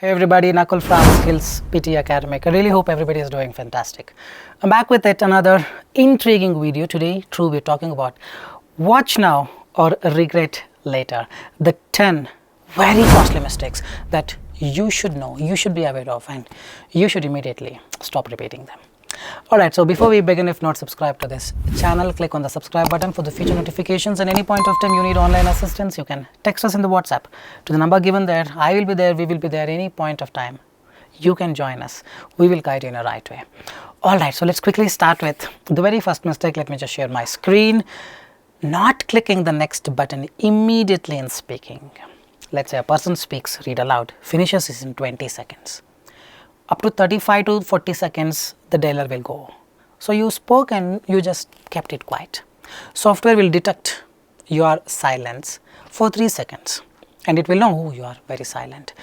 Hey everybody, Nakul from Skills PTE Academic. I really hope everybody is doing fantastic. I'm back with yet another intriguing video. Today, we're talking about watch now or regret later. The 10 very costly mistakes that you should know, you should be aware of, and you should immediately stop repeating them. Alright, so before we begin, if not subscribed to this channel, click on the subscribe button for the future notifications. And any point of time you need online assistance, you can text us in the WhatsApp to the number given there. I will be there, we will be there any point of time. You can join us. We will guide you in a right way. Alright, so let's quickly start with the very first mistake. Let me just share my screen. Not clicking the next button immediately in speaking. Let's say a person speaks, read aloud, finishes this in 20 seconds. Up to 35 to 40 seconds, the dialer will go. So you spoke and you just kept it quiet. Software will detect your silence for 3 seconds and it will know, oh, you are very silent.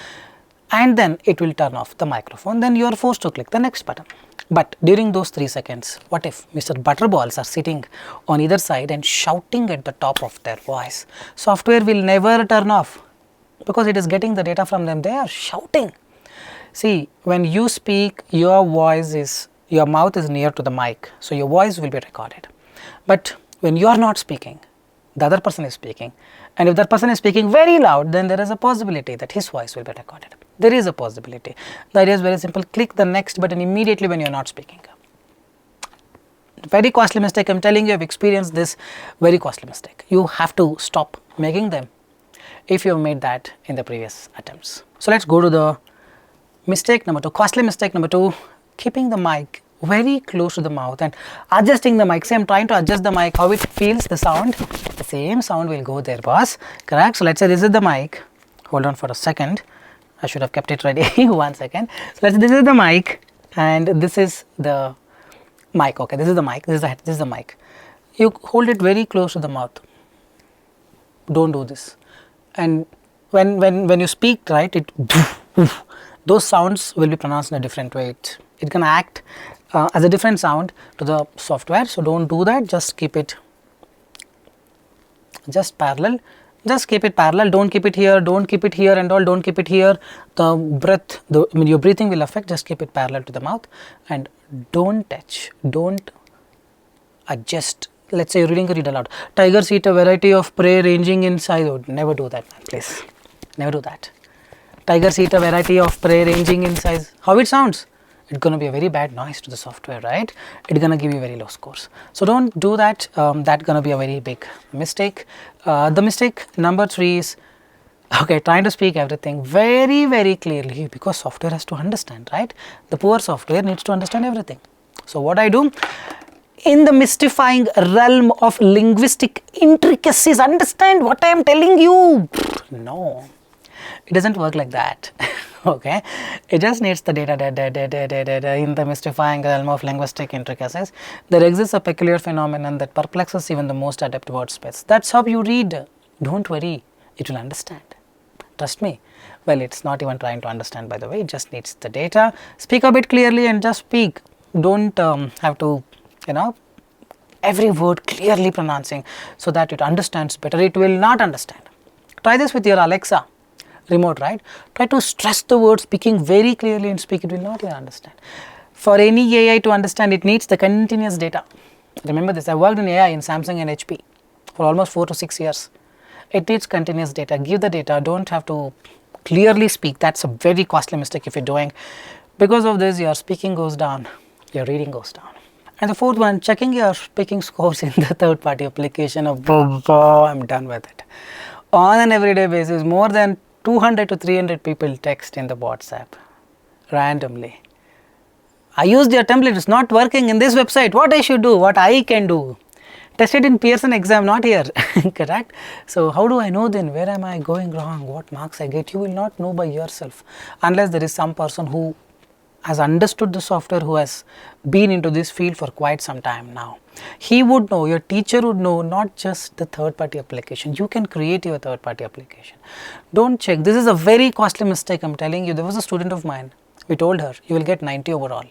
And then it will turn off the microphone. Then you are forced to click the next button. But during those 3 seconds, what if Mr. Butterballs are sitting on either side and shouting at the top of their voice? Software will never turn off because it is getting the data from them. They are shouting. See, when you speak, your mouth is near to the mic, so your voice will be recorded. But when you are not speaking, the other person is speaking, and if that person is speaking very loud, then there is a possibility that his voice will be recorded. There is a possibility. The idea is very simple. Click the next button immediately when you are not speaking. Very costly mistake. I am telling you, I have experienced this very costly mistake. You have to stop making them if you have made that in the previous attempts. So let's go to the mistake number 2, costly mistake number 2, keeping the mic very close to the mouth and adjusting the mic. Say I'm trying to adjust the mic, how it feels, the sound, the same sound will go there, boss. Correct? So let's say this is the mic. Hold on for a second. I should have kept it ready. 1 second. So let's say this is the mic and this is the mic. Okay, this is the mic. This is the mic. You hold it very close to the mouth. Don't do this. And when you speak, right, those sounds will be pronounced in a different way. It can act as a different sound to the software. So don't do that. Just keep it just parallel. Just keep it parallel. Don't keep it here. Don't keep it here and all. Don't keep it here. The breath, your breathing will affect. Just keep it parallel to the mouth and don't touch. Don't adjust. Let's say you're reading a read aloud. Tigers eat a variety of prey ranging in size. Oh, never do that, man, please. Never do that. Tigers eat a variety of prey ranging in size. How it sounds? It's going to be a very bad noise to the software, right? It's going to give you very low scores. So don't do that. That's going to be a very big mistake. The mistake number 3 is, okay, trying to speak everything very, very clearly because software has to understand, right? The poor software needs to understand everything. So what I do, in the mystifying realm of linguistic intricacies, understand what I am telling you. No. It doesn't work like that. Okay, it just needs the data. In the mystifying realm of linguistic intricacies, there exists a peculiar phenomenon that perplexes even the most adept wordsmiths. That's how you read. Don't worry, it will understand. Trust me. Well, it's not even trying to understand, by the way. It just needs the data. Speak a bit clearly and just speak. Don't have to, every word clearly pronouncing so that it understands better. It will not understand. Try this with your Alexa remote, right? Try to stress the word, speaking very clearly and speak, it will not even understand. For any AI to understand, it needs the continuous data. Remember this, I worked in AI in Samsung and HP for almost 4 to 6 years. It needs continuous data. Give the data, don't have to clearly speak. That's a very costly mistake if you're doing. Because of this, your speaking goes down, your reading goes down. And the 4th one, checking your speaking scores in the third party application of I'm done with it. On an everyday basis, more than 200 to 300 people text in the WhatsApp randomly. I used your template, it's not working in this website. What I should do, what I can do. Tested in Pearson exam, not here. Correct? So how do I know then? Where am I going wrong? What marks I get? You will not know by yourself unless there is some person who has understood the software, who has been into this field for quite some time now. He would know, your teacher would know, not just the third party application. You can create your third party application. Don't check. This is a very costly mistake, I'm telling you. There was a student of mine. We told her, you will get 90 overall.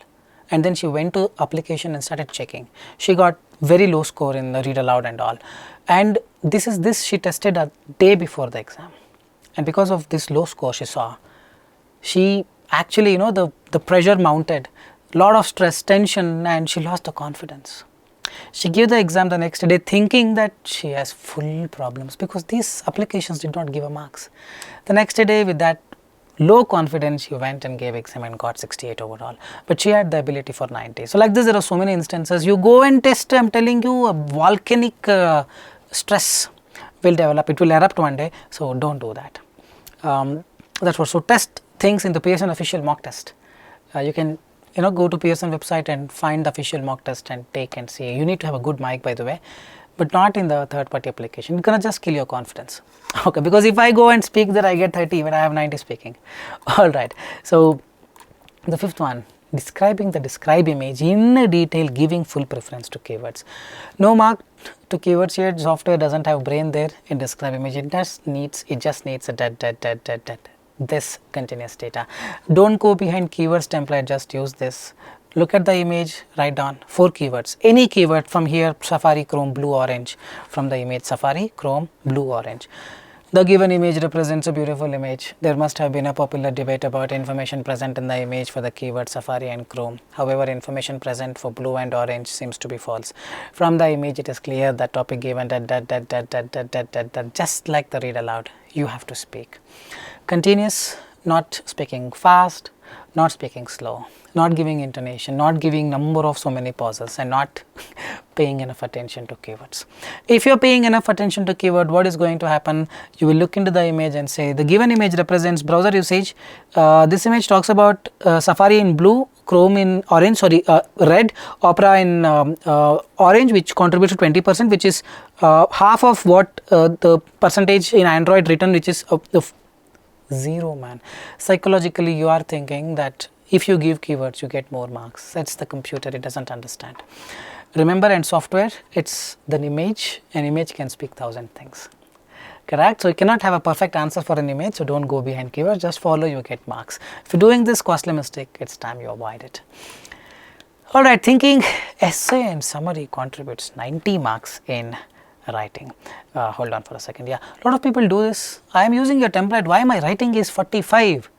And then she went to application and started checking. She got very low score in the read aloud and all. And this she tested a day before the exam. And because of this low score she saw, She actually, you know, the pressure mounted, lot of stress, tension, and she lost the confidence. She gave the exam the next day thinking that she has full problems because these applications did not give her marks. The next day with that low confidence, she went and gave exam and got 68 overall, but she had the ability for 90. So like this, there are so many instances. You go and test, I'm telling you, a volcanic stress will develop, it will erupt one day, so don't do that. That's what. So test things in the Pearson official mock test. You can, you know, go to Pearson website and find the official mock test and take and see. You need to have a good mic, by the way, but not in the third party application. It's gonna just kill your confidence. Okay, because if I go and speak there, I get 30 when I have 90 speaking. Alright, so the fifth one, describing the describe image in detail, giving full preference to keywords. No mark to keywords here. Software doesn't have brain there in describe image. It just needs a this continuous data. Don't go behind keywords template, just use this. Look at the image, write down 4 keywords, any keyword from here, Safari, Chrome, blue, orange, from the image Safari, Chrome, blue, orange. The given image represents a beautiful image. There must have been a popular debate about information present in the image for the keyword Safari and Chrome. However, information present for blue and orange seems to be false. From the image, it is clear that topic given just like the read aloud, you have to speak. Continuous, not speaking fast, not speaking slow, not giving intonation, not giving number of so many pauses, and not paying enough attention to keywords. If you are paying enough attention to keyword, what is going to happen? You will look into the image and say the given image represents browser usage. This image talks about Safari in blue, Chrome in orange, red, Opera in orange, which contributes to 20%, which is half of what the percentage in Android written, which is the 0, man. Psychologically, you are thinking that if you give keywords, you get more marks. That's the computer, it doesn't understand. Remember, in software, it's the image. An image can speak 1,000 things. Correct? So you cannot have a perfect answer for an image, so don't go behind keywords, just follow, you get marks. If you're doing this costly mistake, it's time you avoid it. Alright, thinking essay and summary contributes 90 marks in writing. Hold on for a second. Yeah, a lot of people do this. I am using your template. Why my writing is 45?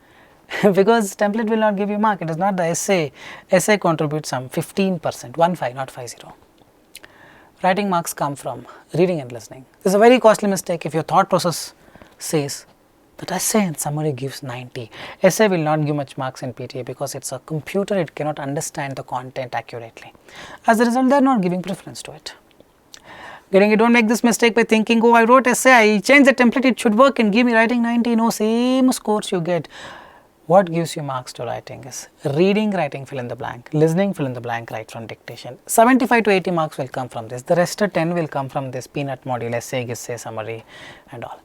Because template will not give you mark. It is not the essay. Essay contributes some 15%, 15, not 50. Writing marks come from reading and listening. This is a very costly mistake. If your thought process says that essay and summary gives 90, essay will not give much marks in PTE because it's a computer. It cannot understand the content accurately. As a result, they are not giving preference to it. Getting it, don't make this mistake by thinking, oh, I wrote essay, I changed the template, it should work and give me writing 90. No, same scores you get. What gives you marks to writing is reading, writing, fill in the blank, listening, fill in the blank, write from dictation. 75 to 80 marks will come from this. The rest of 10 will come from this peanut module, essay, gissay, summary and all.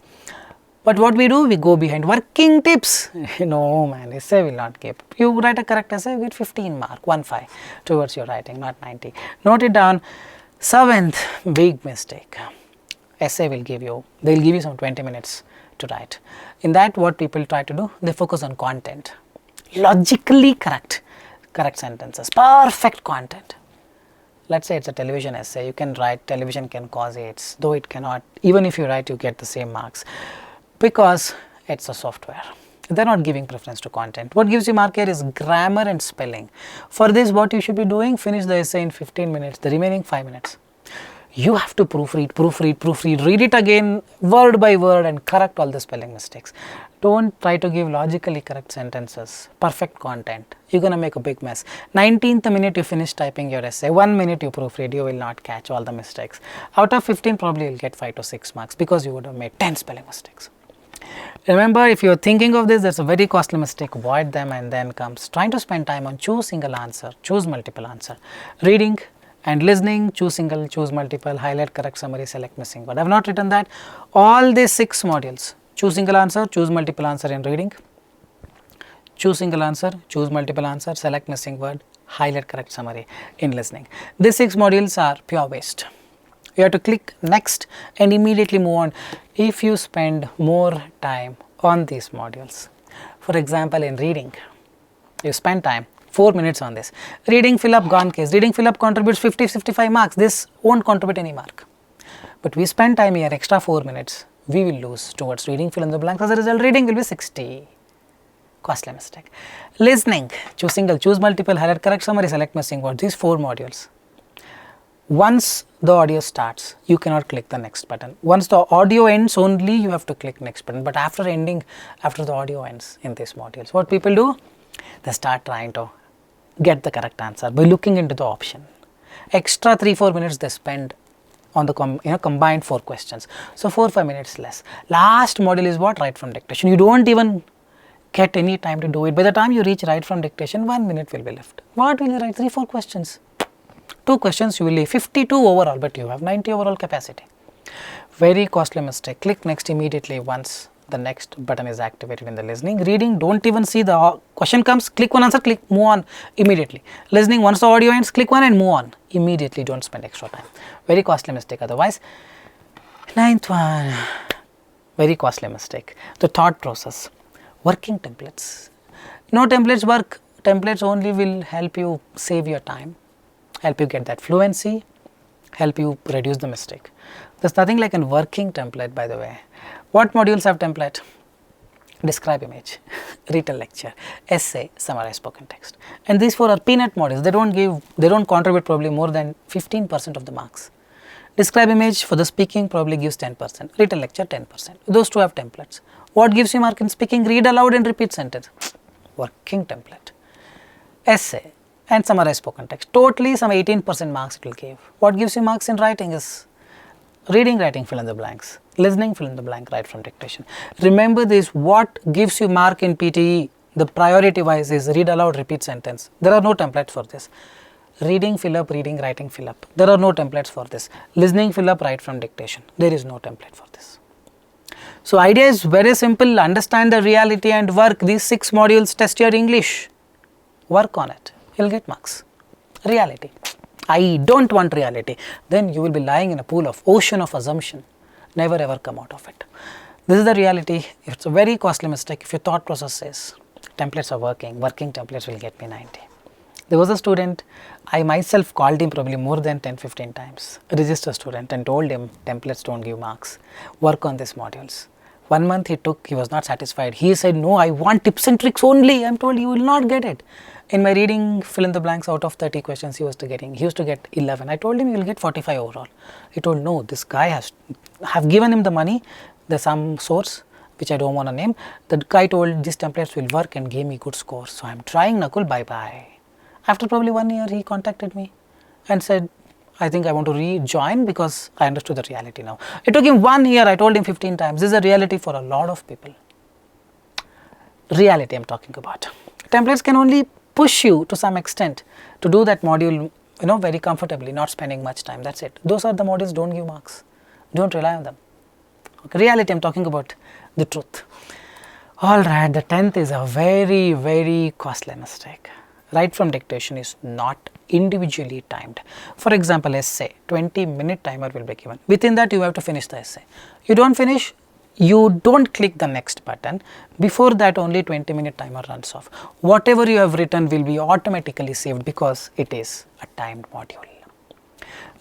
But what we do, we go behind working tips. No, man, essay will not give. You write a correct essay, you get 15 mark, 15 towards your writing, not 90. Note it down. 7th big mistake, essay will give you, they will give you some 20 minutes to write. In that, what people try to do, they focus on content, logically correct sentences, perfect content. Let's say it's a television essay, you can write television can cause AIDS, though it cannot, even if you write you get the same marks because it's a software. They are not giving preference to content. What gives you mark here is grammar and spelling. For this, what you should be doing, finish the essay in 15 minutes, the remaining 5 minutes. You have to proofread, read it again word by word and correct all the spelling mistakes. Don't try to give logically correct sentences, perfect content. You're going to make a big mess. 19th minute you finish typing your essay, 1 minute you proofread, you will not catch all the mistakes. Out of 15, probably you'll get 5 to 6 marks because you would have made 10 spelling mistakes. Remember, if you're thinking of this, that's a very costly mistake. Avoid them, and then comes trying to spend time on choose single answer, choose multiple answer. Reading and listening, choose single, choose multiple, highlight correct summary, select missing word. I have not written that. All these 6 modules, choose single answer, choose multiple answer in reading, choose single answer, choose multiple answer, select missing word, highlight correct summary in listening. These 6 modules are pure waste. You have to click next and immediately move on if you spend more time on these modules. For example, in reading, you spend time 4 minutes on this. Reading fill up, gone case. Reading fill up contributes 50-55 marks. This won't contribute any mark. But we spend time here, extra 4 minutes, we will lose towards reading fill in the blanks. As a result, reading will be 60. Costly mistake. Listening, choose single, choose multiple, highlight, correct, summary, select missing words. These 4 modules. Once the audio starts, you cannot click the next button. Once the audio ends, only you have to click next button. But after the audio ends in these modules, what people do? They start trying to get the correct answer by looking into the option. Extra 3-4 minutes they spend on the combined 4 questions. So 4-5 minutes less. Last module is what? Write from dictation. You don't even get any time to do it. By the time you reach write from dictation, 1 minute will be left. What will you write? 3-4 questions. 2 questions you will leave, 52 overall, but you have 90 overall capacity. Very costly mistake. Click next immediately once the next button is activated in the listening. Reading, don't even see the question comes, click one answer, click, move on immediately. Listening, once the audio ends, click one and move on immediately. Don't spend extra time. Very costly mistake otherwise. 9th one, very costly mistake. The thought process. Working templates. No templates work. Templates only will help you save your time, help you get that fluency, help you reduce the mistake. There's nothing like a working template, by the way. What modules have template? Describe image, retell lecture, essay, summarize spoken text. And these 4 are peanut modules. They don't contribute probably more than 15% of the marks. Describe image for the speaking probably gives 10%, retell lecture 10%. Those 2 have templates. What gives you mark in speaking? Read aloud and repeat sentence. Working template. Essay and summarize spoken text. Totally some 18% marks it will give. What gives you marks in writing is reading, writing, fill in the blanks. Listening, fill in the blank, write from dictation. Remember this, what gives you mark in PTE, the priority wise is read aloud, repeat sentence. There are no templates for this. Reading, fill up, reading, writing, fill up. There are no templates for this. Listening, fill up, write from dictation. There is no template for this. So idea is very simple. Understand the reality and work. These 6 modules, test your English. Work on it. You'll get marks. Reality. I don't want reality. Then you will be lying in a pool of ocean of assumption. Never ever come out of it. This is the reality. It's a very costly mistake if your thought process says templates are working templates will get me 90. There was a student, I myself called him probably more than 10-15 times, a register student, and told him templates don't give marks. Work on these modules. 1 month he took, he was not satisfied. He said, no, I want tips and tricks only. I'm told you will not get it. In my reading, fill in the blanks, out of 30 questions he used to get 11. I told him you will get 45 overall. He told, no, this guy have given him the money, there's some source which I don't want to name. The guy told these templates will work and gave me good scores. So I'm trying, Nakul, bye bye. After probably 1 year, he contacted me and said, I think I want to rejoin because I understood the reality now. It took him 1 year, I told him 15 times. This is a reality for a lot of people. Reality I'm talking about. Templates can only push you to some extent to do that module, very comfortably, not spending much time. That's it. Those are the modules, don't give marks. Don't rely on them. Okay, reality I'm talking about the truth. Alright, the 10th is a very, very costly mistake. Write from dictation is not individually timed. For example, essay, 20-minute timer will be given. Within that, you have to finish the essay. You don't finish, you don't click the next button. Before that, only 20-minute timer runs off. Whatever you have written will be automatically saved because it is a timed module.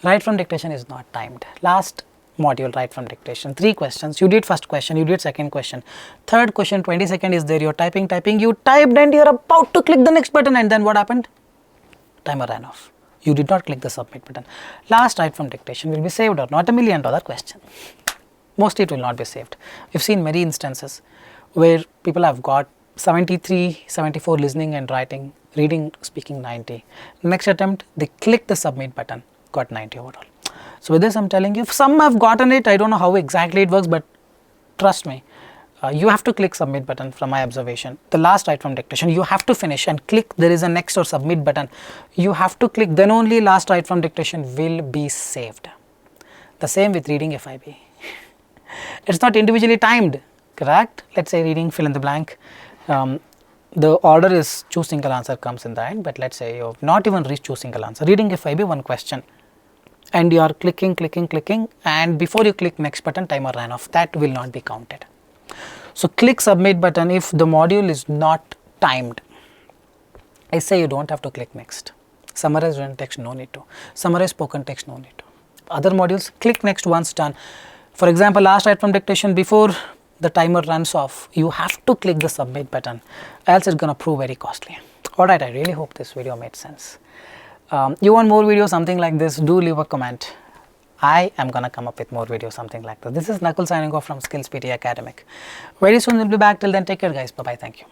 Write from dictation is not timed. Last module, write from dictation, 3 questions. You did first question, you did second question. Third question, 20 seconds is there, you're typing, you typed and you're about to click the next button, and then what happened? Timer ran off. You did not click the submit button. Last write from dictation will be saved or not, $1 million question. Mostly it will not be saved. We've seen many instances where people have got 73, 74 listening and writing, reading, speaking 90. Next attempt, they click the submit button, got 90 overall. So with this I'm telling you, some have gotten it, I don't know how exactly it works, but trust me, you have to click submit button from my observation. The last write from dictation, you have to finish and click, there is a next or submit button. You have to click, then only last write from dictation will be saved. The same with reading FIB. It's not individually timed, correct? Let's say reading, fill in the blank. The order is choose single answer comes in the end, but let's say you have not even reached choose single answer. Reading FIB, 1 question. And you are clicking, and before you click next button, timer ran off. That will not be counted. So click submit button if the module is not timed. I say you don't have to click next. Summarize written text, no need to. Summarize spoken text, no need to. Other modules, click next once done. For example, last write from dictation, before the timer runs off, you have to click the submit button, else it's gonna prove very costly. Alright, I really hope this video made sense. You want more videos something like this, do leave a comment. I am gonna come up with more videos something like this. This is Nakul signing off from Skills PTE Academic. Very soon we'll be back. Till then, take care guys. Bye bye. Thank you.